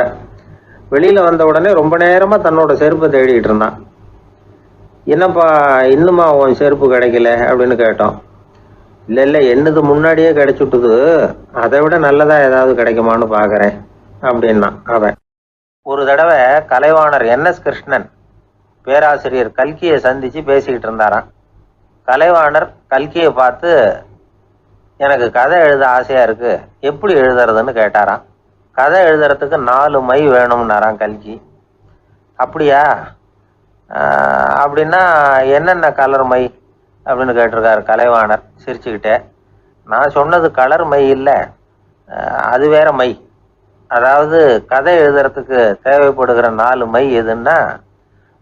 வெளியில் வந்த உடனே ரொம்ப நேரமாக தன்னோட செருப்பை தேடிட்டு இருந்தான். என்னப்பா இன்னுமா உன் செருப்பு கிடைக்கல அப்படின்னு கேட்டோம். இல்லை இல்லை, என்னது முன்னாடியே கிடைச்சுட்டுது, அதை விட நல்லதா ஏதாவது கிடைக்குமான்னு பார்க்குறேன் அப்படின்னா அவன். ஒரு தடவை கலைவாணர் என்எஸ் கிருஷ்ணன் பேராசிரியர் கல்கியை சந்திச்சு பேசிக்கிட்டு இருந்தாராம். கலைவாணர் கல்கியை பார்த்து, எனக்கு கதை எழுத ஆசையா இருக்கு, எப்படி எழுதுறதுன்னு கேட்டாராம். கதை எழுதுறதுக்கு 4 மை வேணும்னாராம் கல்கி. அப்படியா, அப்படின்னா என்னென்ன கலர் மை அப்படின்னு கேட்டிருக்காரு கலைவாணர் சிரிச்சுக்கிட்டே. நான் சொன்னது கலர் மை இல்லை, அது வேற மை. அதாவது கதை எழுதுறதுக்கு தேவைப்படுகிற 4 மை எதுன்னா,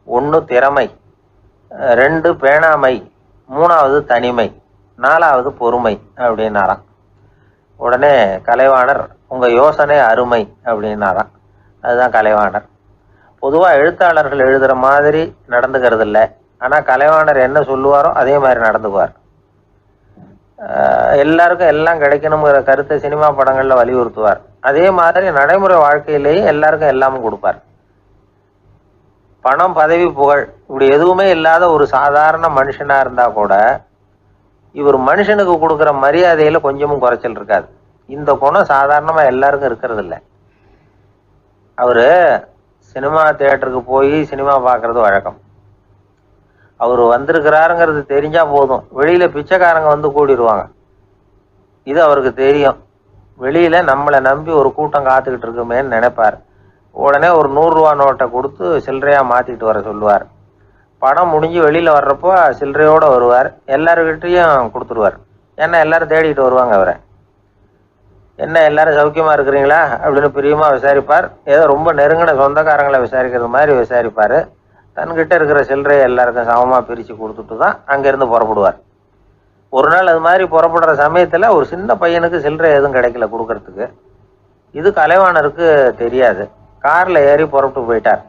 1 திறமை, 2 பேணாமை, 3வது தனிமை, 4வது பொறுமை அப்படின்னாராம். உடனே கலைவாணர், உங்க யோசனை அருமை அப்படின்னாராம். அதுதான் கலைவாணர். பொதுவாக எழுத்தாளர்கள் எழுதுகிற மாதிரி நடந்துக்கிறது இல்லை. ஆனால் கலைவாணர் என்ன சொல்லுவாரோ அதே மாதிரி நடந்துக்குவார். எல்லாருக்கும் எல்லாம் கிடைக்கணுங்கிற கருத்தை சினிமா படங்களில் வலியுறுத்துவார். அதே மாதிரி நடைமுறை வாழ்க்கையிலேயே எல்லாருக்கும் எல்லாமும் கொடுப்பார். பணம், பதவி, புகழ் இப்படி எதுவுமே இல்லாத ஒரு சாதாரண மனுஷனாக இருந்தால் கூட இவர் மனுஷனுக்கு கொடுக்குற மரியாதையில் கொஞ்சமும் குறைச்சல் இருக்காது. இந்த குணம் சாதாரணமாக எல்லாருக்கும் இருக்கிறது இல்லை. அவர் சினிமா தியேட்டருக்கு போய் சினிமா பார்க்கறது வழக்கம். அவர் வந்திருக்கிறாருங்கிறது தெரிஞ்சா போதும், வெளியில பிச்சைக்காரங்க வந்து கூடிடுவாங்க. இது அவருக்கு தெரியும். வெளியில நம்மளை நம்பி ஒரு கூட்டம் காத்துக்கிட்டு இருக்குமேன்னு நினைப்பார். உடனே ஒரு 100 ரூபா நோட்டை கொடுத்து சில்லறையா மாத்திட்டு வர சொல்லுவார். படம் முடிஞ்சு வெளியில வர்றப்போ சில்லறையோட வருவார். எல்லாருக்கிட்டையும் கொடுத்துருவார். ஏன்னா எல்லாரும் தேடிட்டு வருவாங்க அவரை. என்ன எல்லாரும் சௌக்கியமா இருக்கிறீங்களா அப்படின்னு பிரியமா விசாரிப்பார். ஏதோ ரொம்ப நெருங்கின சொந்தக்காரங்களை விசாரிக்கிறது மாதிரி விசாரிப்பாரு. தன்கிட்ட இருக்கிற சில்லறையை எல்லாருக்கும் சமமா பிரிச்சு கொடுத்துட்டு தான் அங்கிருந்து புறப்படுவார். ஒரு நாள் அது மாதிரி புறப்படுற சமயத்துல ஒரு சின்ன பையனுக்கு சில்லறை எதுவும் கிடைக்கல கொடுக்கறதுக்கு. இது கலைவாணருக்கு தெரியாது. கார்ல ஏறி புறப்பட்டு போயிட்டார்.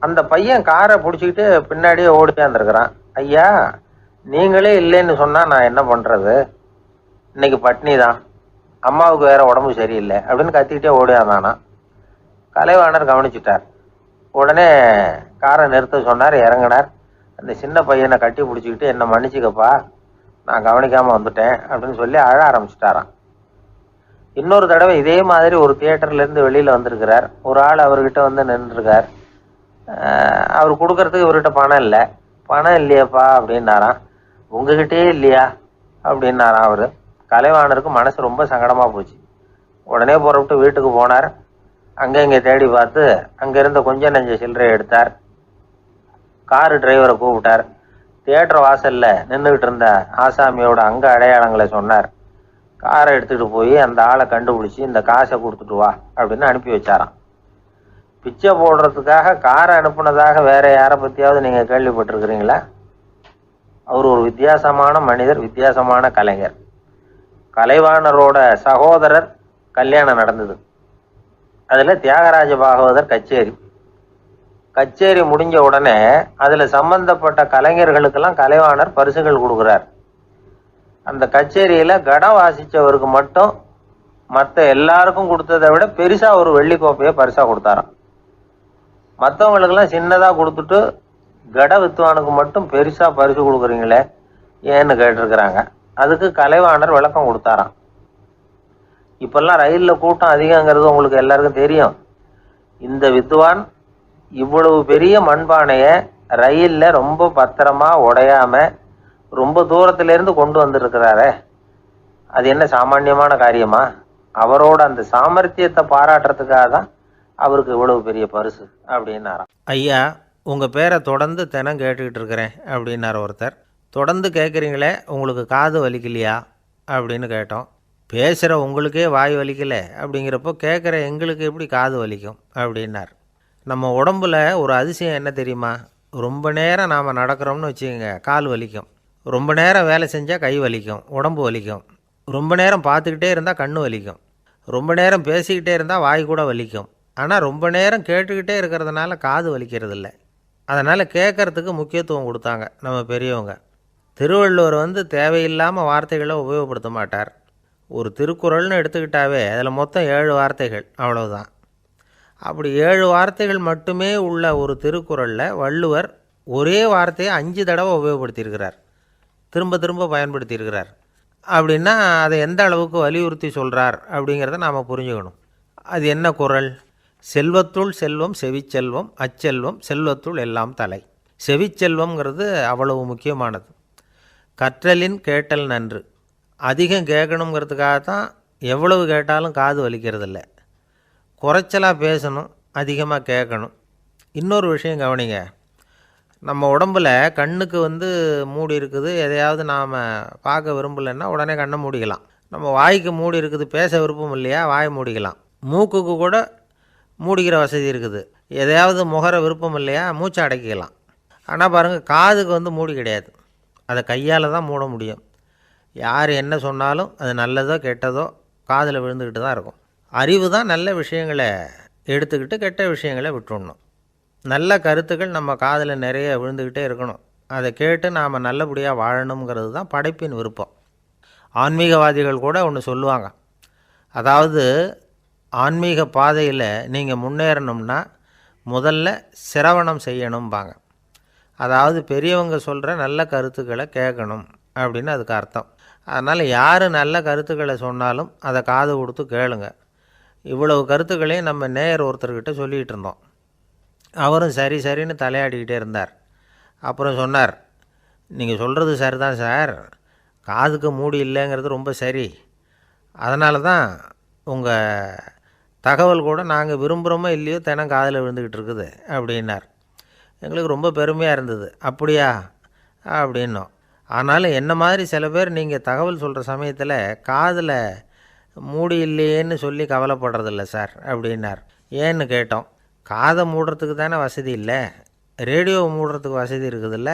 அந்த பையன் காரை பிடிச்சிக்கிட்டு பின்னாடியே ஓடியாந்துருக்கிறான். ஐயா, நீங்களே இல்லைன்னு சொன்னா நான் என்ன பண்றது, இன்னைக்கு பட்னி தான், அம்மாவுக்கு வேற உடம்பு சரியில்லை அப்படின்னு கத்திக்கிட்டே ஓடியாந்தானா. கலைவாணர் கவனிச்சுட்டார். உடனே காரை நிறுத்த சொன்னார். இறங்கினார். அந்த சின்ன பையனை கட்டி பிடிச்சிக்கிட்டு, என்னை மன்னிச்சுக்கப்பா, நான் கவனிக்காம வந்துட்டேன் அப்படின்னு சொல்லி அழ ஆரம்பிச்சுட்டாராம். இன்னொரு தடவை இதே மாதிரி ஒரு தியேட்டர்ல இருந்து வெளியில வந்திருக்கிறார். ஒரு ஆள் அவர்கிட்ட வந்து நின்றுருக்கார். அவர் கொடுக்கறதுக்கு இவர்கிட்ட பணம் இல்லை. பணம் இல்லையாப்பா அப்படின்னாராம். உங்ககிட்டயே இல்லையா அப்படின்னாராம் அவரு. கலைவாணருக்கு மனசு ரொம்ப சங்கடமா போச்சு. உடனே புறப்பட்டு வீட்டுக்கு போனார். அங்கே இங்கே தேடி பார்த்து அங்க இருந்த கொஞ்சம் நெஞ்ச சில்லறையை எடுத்தார். காரு டிரைவரை கூப்பிட்டார். தியேட்டர் வாசல்ல நின்றுகிட்டு இருந்த ஆசாமியோட அங்க அடையாளங்களை சொன்னார். காரை எடுத்துட்டு போய் அந்த ஆளை கண்டுபிடிச்சி இந்த காசை கொடுத்துட்டு வா அப்படின்னு அனுப்பி வச்சாராம். பிச்சை போடுறதுக்காக காரை அனுப்புனதாக வேற யாரை பத்தியாவது நீங்க கேள்விப்பட்டிருக்கிறீங்களா? அவர் ஒரு வித்தியாசமான மனிதர், வித்தியாசமான கலைஞர். கலைவாணரோட சகோதரர் கல்யாணம் நடந்தது. அதுல தியாகராஜ பாகவதர் கச்சேரி முடிஞ்ச உடனே அதுல சம்பந்தப்பட்ட கலைஞர்களுக்கெல்லாம் கலைவாணர் பரிசுகள் கொடுக்குறார். அந்த கச்சேரியில கடம் வாசிச்சவருக்கு மட்டும் மற்ற எல்லாருக்கும் கொடுத்ததை விட பெருசா ஒரு வெள்ளி கோப்பையை பரிசா கொடுத்தாராம். மற்றவங்களுக்கெல்லாம் சின்னதா கொடுத்துட்டு கட வித்துவானுக்கு மட்டும் பெருசா பரிசு கொடுக்குறீங்களே ஏன்னு கேட்டிருக்கிறாங்க. அதுக்கு கலைவாணர் விளக்கம் கொடுத்தாராம். இப்பெல்லாம் ரயில்ல கூட்டம் அதிகங்கிறது உங்களுக்கு எல்லாருக்கும் தெரியும். இந்த வித்துவான் இவ்வளவு பெரிய மண்பானைய ரயில்ல ரொம்ப பத்திரமா உடையாம ரொம்ப தூரத்துல இருந்து கொண்டு வந்திருக்கிறாரே, அது என்ன சாமான்யமான காரியமா? அவரோட அந்த சாமர்த்தியத்தை பாராட்டுறதுக்காக தான் அவருக்கு இவ்வளவு பெரிய பரிசு அப்படின்னாராம். ஐயா, உங்க பேரை தொடர்ந்து தினம் கேட்டுக்கிட்டு இருக்கிறேன் அப்படின்னார் ஒருத்தர். தொடர்ந்து கேட்குறீங்களே, உங்களுக்கு காது வலிக்கலையா அப்படின்னு கேட்டோம். பேசுகிற உங்களுக்கே வாய் வலிக்கலை அப்படிங்கிறப்போ கேட்குற எங்களுக்கு எப்படி காது வலிக்கும் அப்படின்னார். நம்ம உடம்புல ஒரு அதிசயம் என்ன தெரியுமா? ரொம்ப நேரம் நாம் நடக்கிறோம்னு வச்சுக்கோங்க, கால் வலிக்கும். ரொம்ப நேரம் வேலை செஞ்சால் கை வலிக்கும், உடம்பு வலிக்கும். ரொம்ப நேரம் பார்த்துக்கிட்டே இருந்தால் கண்ணு வலிக்கும். ரொம்ப நேரம் பேசிக்கிட்டே இருந்தால் வாய் கூட வலிக்கும். ஆனால் ரொம்ப நேரம் கேட்டுக்கிட்டே இருக்கிறதுனால காது வலிக்கிறது இல்லை. அதனால் கேட்கறதுக்கு முக்கியத்துவம் கொடுத்தாங்க நம்ம பெரியவங்க. திருவள்ளுவர் தேவையில்லாமல் வார்த்தைகளை உபயோகப்படுத்த மாட்டார். ஒரு திருக்குறள்னு எடுத்துக்கிட்டாவே அதில் மொத்தம் 7 வார்த்தைகள், அவ்வளவுதான். அப்படி 7 வார்த்தைகள் மட்டுமே உள்ள ஒரு திருக்குறளில் வள்ளுவர் ஒரே வார்த்தையை 5 தடவை உபயோகப்படுத்தியிருக்கிறார், திரும்ப திரும்ப பயன்படுத்தியிருக்கிறார். அப்படின்னா அதை எந்த அளவுக்கு வலியுறுத்தி சொல்கிறார் அப்படிங்கிறத நாம் புரிஞ்சுக்கணும். அது என்ன குறள்? செல்வத்துள் செல்வம் செவிச்செல்வம், அச்செல்வம் செல்வத்துள் எல்லாம் தலை. செவிச்செல்வம்ங்கிறது அவ்வளவு முக்கியமானது. கற்றலின் கேட்டல் நன்று. அதிகம் கேட்கணுங்கிறதுக்காகத்தான் எவ்வளவு கேட்டாலும் காது வலிக்கிறதில்ல. குறைச்சலாக பேசணும், அதிகமாக கேட்கணும். இன்னொரு விஷயம் கவனிங்க, நம்ம உடம்பில் கண்ணுக்கு மூடி இருக்குது, எதையாவது நாம் பார்க்க விரும்பலைன்னா உடனே கண்ணை மூடிக்கலாம். நம்ம வாய்க்கு மூடி இருக்குது, பேச விருப்பம் இல்லையா, வாய் மூடிக்கலாம். மூக்குக்கு கூட மூடிக்கிற வசதி இருக்குது, எதையாவது முகர விருப்பம் இல்லையா, மூச்சை அடக்கிக்கலாம். ஆனால் பாருங்கள், காதுக்கு மூடி கிடையாது, அதை கையால் தான் மூட முடியும். யார் என்ன சொன்னாலும் அது நல்லதோ கெட்டதோ காதில் விழுந்துக்கிட்டு தான் இருக்கும். அறிவு தான் நல்ல விஷயங்களை எடுத்துக்கிட்டு கெட்ட விஷயங்களை விட்டுடணும். நல்ல கருத்துக்கள் நம்ம காதில் நிறைய விழுந்துக்கிட்டே இருக்கணும். அதை கேட்டு நாம் நல்லபடியாக வாழணுங்கிறது தான் படைப்பின் விருப்பம். ஆன்மீகவாதிகள் கூட ஒன்று சொல்லுவாங்க, அதாவது ஆன்மீக பாதையில் நீங்கள் முன்னேறணும்னா முதல்ல சிரவணம் செய்யணும்பாங்க. அதாவது பெரியவங்க சொல்கிற நல்ல கருத்துக்களை கேட்கணும் அப்படின்னு அதுக்கு அர்த்தம். அதனால் யார் நல்ல கருத்துக்களை சொன்னாலும் அதை காது கொடுத்து கேளுங்க. இவ்வளவு கருத்துக்களையும் நம்ம நேயர் ஒருத்தர்கிட்ட சொல்லிகிட்டு இருந்தோம். அவரும் சரி சரின்னு தலையாடிக்கிட்டே இருந்தார். அப்புறம் சொன்னார், நீங்கள் சொல்கிறது சரிதான் சார், காதுக்கு மூடி இல்லைங்கிறது ரொம்ப சரி, அதனால தான் உங்கள் தகவல் கூட நாங்கள் விரும்புகிறோமோ இல்லையோ தினம் காதில் விழுந்துக்கிட்டு இருக்குது அப்படின்னார். எங்களுக்கு ரொம்ப பெருமையாக இருந்தது. அப்படியா அப்படின்னோம். ஆனாலும் என்ன மாதிரி சில பேர் நீங்கள் தகவல் சொல்கிற சமயத்தில் காதில் மூடி இல்லையேன்னு சொல்லி கவலைப்படுறதில்ல சார் அப்படின்னார். ஏன்னு கேட்டோம். காதை மூடுறதுக்கு தானே வசதி இல்லை, ரேடியோவை மூடுறதுக்கு வசதி இருக்குதுல்ல.